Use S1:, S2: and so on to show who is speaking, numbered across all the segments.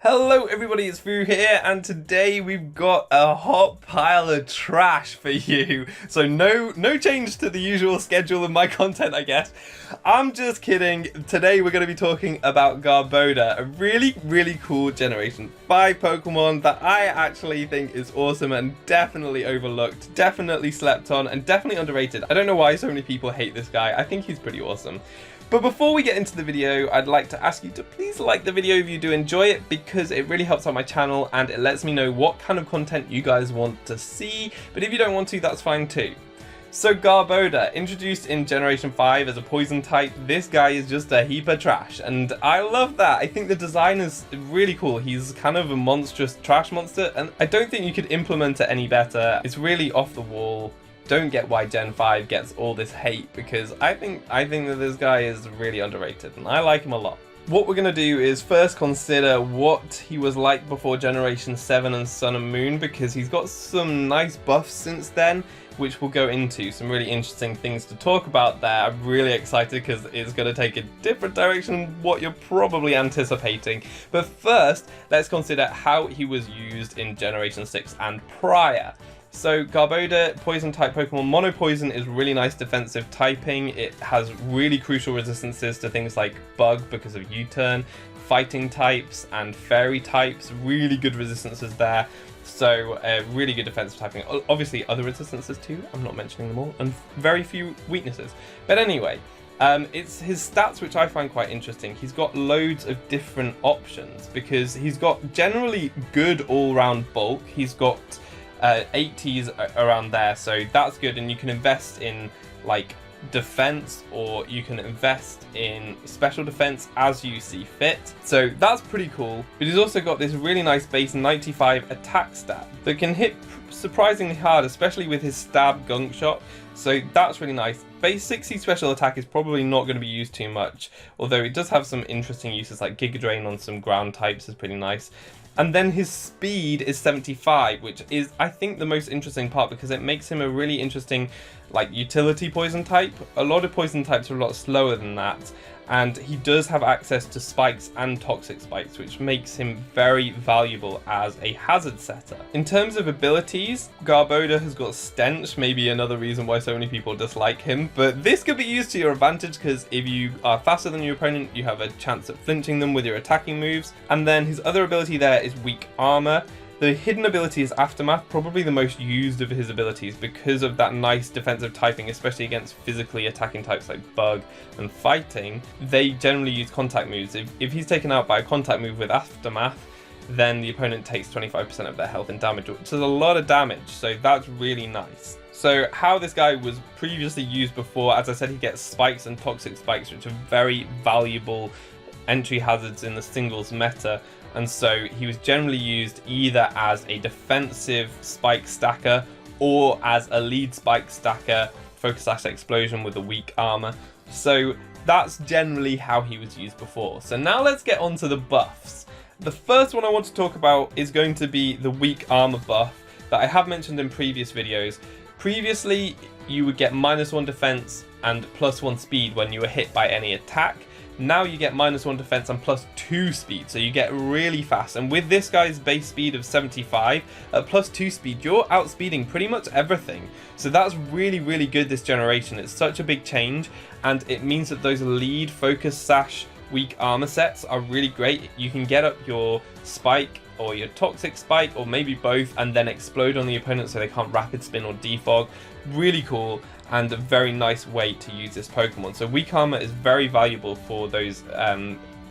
S1: Hello everybody, it's Foo here, and today we've got a hot pile of trash for you. So no change to the usual schedule of my content, I guess. I'm just kidding. Today we're going to be talking about Garbodor, a really cool Generation 5 Pokemon that I actually think is awesome and definitely overlooked, definitely slept on, and definitely underrated. I don't know why so many people hate this guy. I think he's pretty awesome. But before we get into the video, I'd like to ask you to please like the video if you do enjoy it, because it really helps out my channel and it lets me know what kind of content you guys want to see. But if you don't want to, that's fine too. So Garbodor, introduced in Generation 5 as a poison type, this guy is just a heap of trash, and I love that. I think the design is really cool. He's kind of a monstrous trash monster, and I don't think you could implement it any better. It's really off the wall. Don't get why Gen 5 gets all this hate, because I think that this guy is really underrated and I like him a lot. What we're going to do is first consider what he was like before Generation 7 and Sun and Moon, because he's got some nice buffs since then, which we'll go into. Some really interesting things to talk about there. I'm really excited because it's going to take a different direction than what you're probably anticipating. But first, let's consider how he was used in Generation 6 and prior. So Garbodor, poison type Pokemon. Mono Poison is really nice defensive typing. It has really crucial resistances to things like Bug because of U-turn, fighting types and fairy types, really good resistances there. So really good defensive typing. Obviously other resistances too, I'm not mentioning them all, and very few weaknesses. But anyway, it's his stats which I find quite interesting. He's got loads of different options because he's got generally good all-round bulk. He's got 80s around there, so that's good, and you can invest in like defense or you can invest in special defense as you see fit, so that's pretty cool. But he's also got this really nice base 95 attack stat that can hit surprisingly hard, especially with his stab gunk shot, so that's really nice. Base 60 special attack is probably not going to be used too much, although it does have some interesting uses, like Giga Drain on some ground types is pretty nice. And then his speed is 75, which is, I think, the most interesting part, because it makes him a really interesting, like, utility poison type. A lot of poison types are a lot slower than that, and he does have access to spikes and toxic spikes, which makes him very valuable as a hazard setter. In terms of abilities, Garbodor has got Stench, maybe another reason why so many people dislike him, but this could be used to your advantage, because if you are faster than your opponent, you have a chance at flinching them with your attacking moves. And then his other ability there is Weak Armor. The hidden ability is Aftermath, probably the most used of his abilities because of that nice defensive typing, especially against physically attacking types like Bug and Fighting. They generally use contact moves. If he's taken out by a contact move with Aftermath, then the opponent takes 25% of their health and damage, which is a lot of damage, so that's really nice. So how this guy was previously used before, as I said, he gets spikes and toxic spikes, which are very valuable entry hazards in the singles meta. And so he was generally used either as a defensive spike stacker or as a lead spike stacker, focus slash explosion with a weak armor. So that's generally how he was used before. So now let's get on to the buffs. The first one I want to talk about is going to be the weak armor buff that I have mentioned in previous videos. Previously, you would get -1 defense and +1 speed when you were hit by any attack. Now you get -1 defense and +2 speed, so you get really fast. And with this guy's base speed of 75, at +2 speed, you're outspeeding pretty much everything. So that's really good this generation. It's such a big change, and it means that those lead focus sash weak armor sets are really great. You can get up your spike or your toxic spike, or maybe both, and then explode on the opponent so they can't rapid spin or defog. Really cool, and a very nice way to use this Pokemon. So weak armor is very valuable for those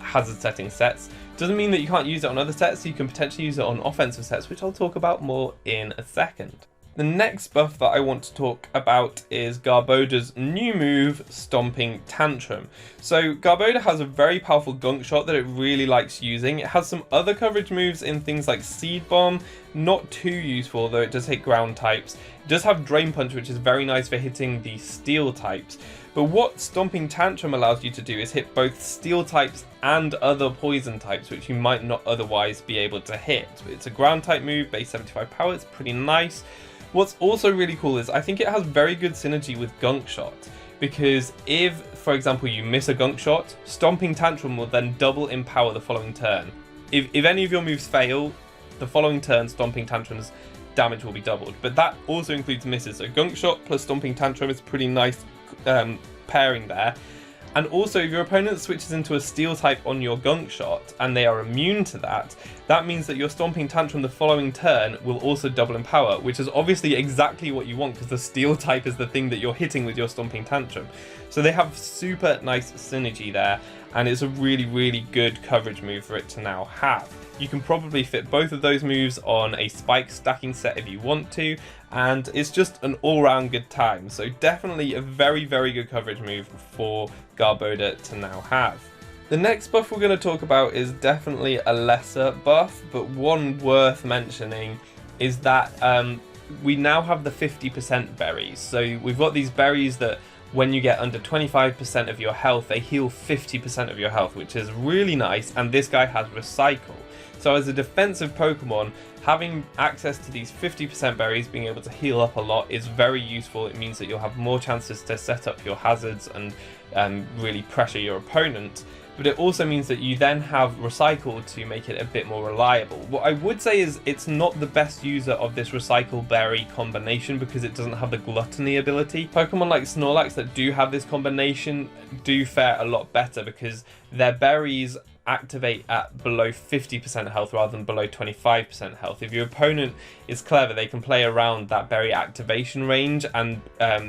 S1: hazard setting sets. Doesn't mean that you can't use it on other sets. You can potentially use it on offensive sets, which I'll talk about more in a second. The next buff that I want to talk about is Garbodor's new move, Stomping Tantrum. So Garbodor has a very powerful gunk shot that it really likes using. It has some other coverage moves in things like Seed Bomb, not too useful, though it does hit ground types. It does have Drain Punch, which is very nice for hitting the steel types. But what Stomping Tantrum allows you to do is hit both steel types and other poison types, which you might not otherwise be able to hit. It's a ground type move, base 75 power, it's pretty nice. What's also really cool is I think it has very good synergy with Gunk Shot, because if, for example, you miss a Gunk Shot, Stomping Tantrum will then double in power the following turn. if any of your moves fail, the following turn, Stomping Tantrum's damage will be doubled. But that also includes misses. So Gunk Shot plus Stomping Tantrum is pretty nice pairing there. And also, if your opponent switches into a Steel type on your Gunk Shot and they are immune to that, that means that your Stomping Tantrum the following turn will also double in power, which is obviously exactly what you want because the Steel type is the thing that you're hitting with your Stomping Tantrum. So they have super nice synergy there, and it's a really, really good coverage move for it to now have. You can probably fit both of those moves on a spike stacking set if you want to, and it's just an all-round good time. So definitely a very, very good coverage move for Garbodor to now have. The next buff we're going to talk about is definitely a lesser buff, but one worth mentioning is that we now have the 50% berries. So we've got these berries that when you get under 25% of your health, they heal 50% of your health, which is really nice, and this guy has Recycle. So as a defensive Pokemon, having access to these 50% berries, being able to heal up a lot, is very useful. It means that you'll have more chances to set up your hazards and really pressure your opponent. But it also means that you then have Recycle to make it a bit more reliable. What I would say is it's not the best user of this Recycle Berry combination because it doesn't have the Gluttony ability. Pokemon like Snorlax that do have this combination do fare a lot better because their berries activate at below 50% health rather than below 25% health. If your opponent is clever, they can play around that berry activation range and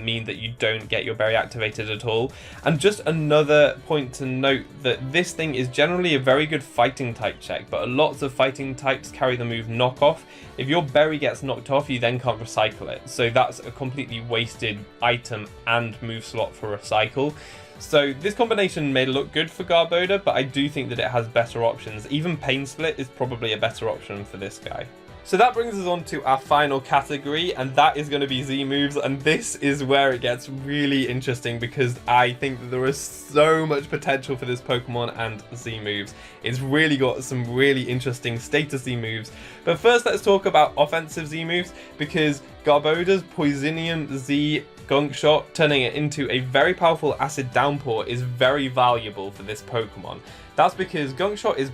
S1: mean that you don't get your berry activated at all. And just another point to note that this thing is generally a very good fighting type check, but lots of fighting types carry the move knock off. If your berry gets knocked off, you then can't recycle it. So that's a completely wasted item and move slot for Recycle. So this combination may look good for Garbodor, but I do think that it has better options. Even Pain Split is probably a better option for this guy. So that brings us on to our final category, and that is going to be Z moves, and this is where it gets really interesting because I think that there is so much potential for this Pokemon and Z moves. It's really got some really interesting status Z moves. But first let's talk about offensive Z moves, because Garbodor's Poisonium Z Gunk Shot, turning it into a very powerful Acid Downpour, is very valuable for this Pokemon. That's because Gunk Shot is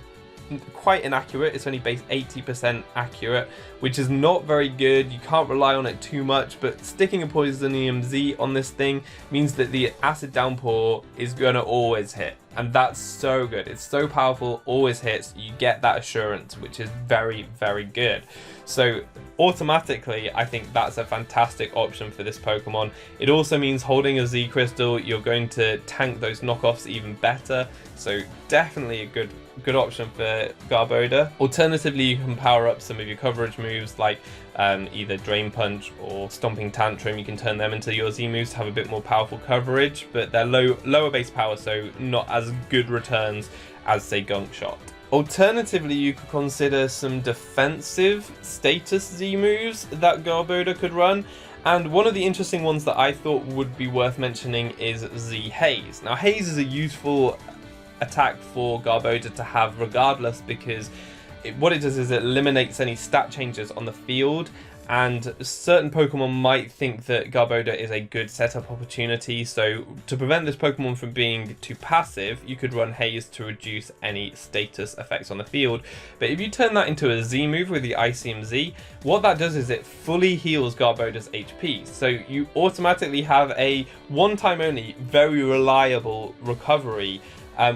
S1: quite inaccurate. It's only base 80% accurate, which is not very good. You can't rely on it too much, but sticking a Poisonium Z on this thing means that the Acid Downpour is going to always hit, and that's so good. It's so powerful, always hits. You get that assurance, which is very, very good. So automatically, I think that's a fantastic option for this Pokemon. It also means holding a Z Crystal, you're going to tank those knockoffs even better. So definitely a good option for Garbodor. Alternatively, you can power up some of your coverage moves like either Drain Punch or Stomping Tantrum. You can turn them into your Z moves to have a bit more powerful coverage, but they're lower base power, so not as good returns as, say, Gunk Shot. Alternatively, you could consider some defensive status Z moves that Garbodor could run. And one of the interesting ones that I thought would be worth mentioning is Z Haze. Now, Haze is a useful attack for Garbodor to have regardless, because what it does is it eliminates any stat changes on the field, and certain Pokemon might think that Garbodor is a good setup opportunity. So to prevent this Pokemon from being too passive, you could run Haze to reduce any status effects on the field. But if you turn that into a Z move with the Icium Z, what that does is it fully heals Garbodor's HP. So you automatically have a one-time only, very reliable recovery,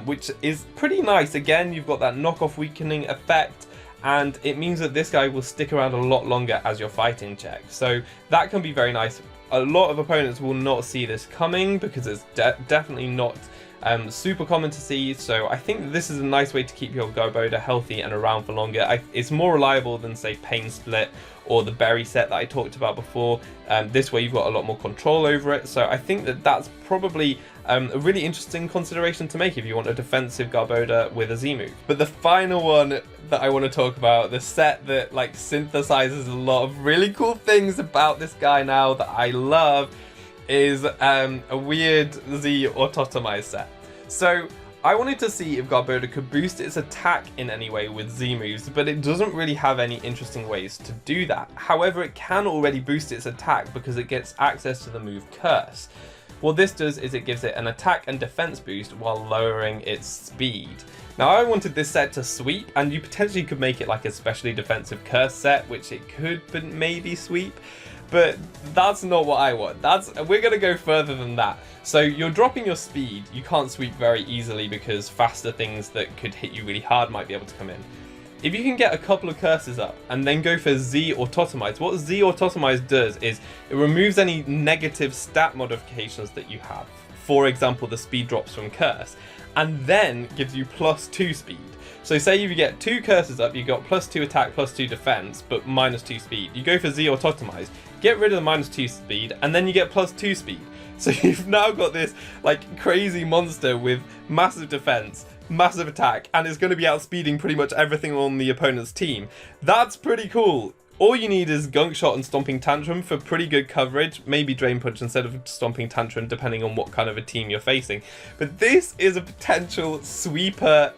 S1: which is pretty nice. Again, you've got that knockoff weakening effect, and it means that this guy will stick around a lot longer as your fighting check. So that can be very nice. A lot of opponents will not see this coming because it's definitely not super common to see. So I think this is a nice way to keep your Garbodor healthy and around for longer. It's more reliable than, say, Pain Split or the berry set that I talked about before. This way you've got a lot more control over it. So I think that that's probably a really interesting consideration to make if you want a defensive Garbodor with a Z move. But the final one that I want to talk about, the set that like synthesizes a lot of really cool things about this guy now that I love, is a weird Z Autotomized set. So I wanted to see if Garbodor could boost its attack in any way with Z moves, but it doesn't really have any interesting ways to do that. However, it can already boost its attack because it gets access to the move Curse. What this does is it gives it an attack and defense boost while lowering its speed. Now I wanted this set to sweep, and you potentially could make it like a specially defensive curse set, which it could but maybe sweep. But that's not what I want. We're going to go further than that. So you're dropping your speed. You can't sweep very easily because faster things that could hit you really hard might be able to come in. If you can get a couple of curses up and then go for Z Autotomize, what Z Autotomize does is it removes any negative stat modifications that you have. For example, the speed drops from curse, and then gives you +2 speed. So say if you get 2 curses up, you got +2 attack, +2 defense, but -2 speed. You go for Z Autotomize, get rid of the -2 speed, and then you get +2 speed. So you've now got this like crazy monster with massive defense, massive attack, and is going to be outspeeding pretty much everything on the opponent's team. That's pretty cool. All you need is Gunk Shot and Stomping Tantrum for pretty good coverage, maybe Drain Punch instead of Stomping Tantrum depending on what kind of a team you're facing. But this is a potential sweeper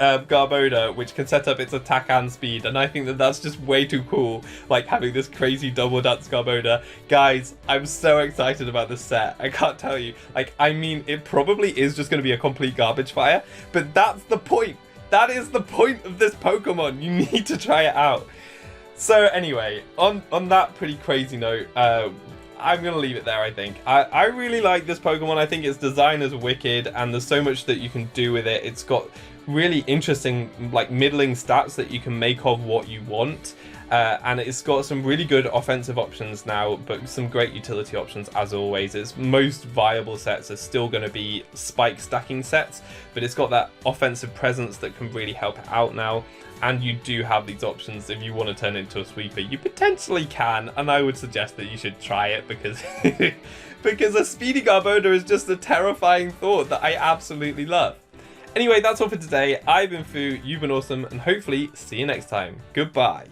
S1: Garbodor which can set up its attack and speed, and I think that that's just way too cool, like having this crazy double dance Garbodor. Guys, I'm so excited about this set. I can't tell you. Like, I mean, it probably is just going to be a complete garbage fire, but that's the point. That is the point of this Pokemon. You need to try it out. So anyway, on that pretty crazy note, I'm going to leave it there, I think. I really like this Pokemon. I think its design is wicked, and there's so much that you can do with it. It's got really interesting, like, middling stats that you can make of what you want. And it's got some really good offensive options now, but some great utility options as always. Its most viable sets are still going to be spike stacking sets, but it's got that offensive presence that can really help it out now. And you do have these options if you want to turn it into a sweeper. You potentially can, and I would suggest that you should try it because because a speedy Garbodor is just a terrifying thought that I absolutely love. Anyway, that's all for today. I've been Foo, you've been awesome, and hopefully see you next time. Goodbye.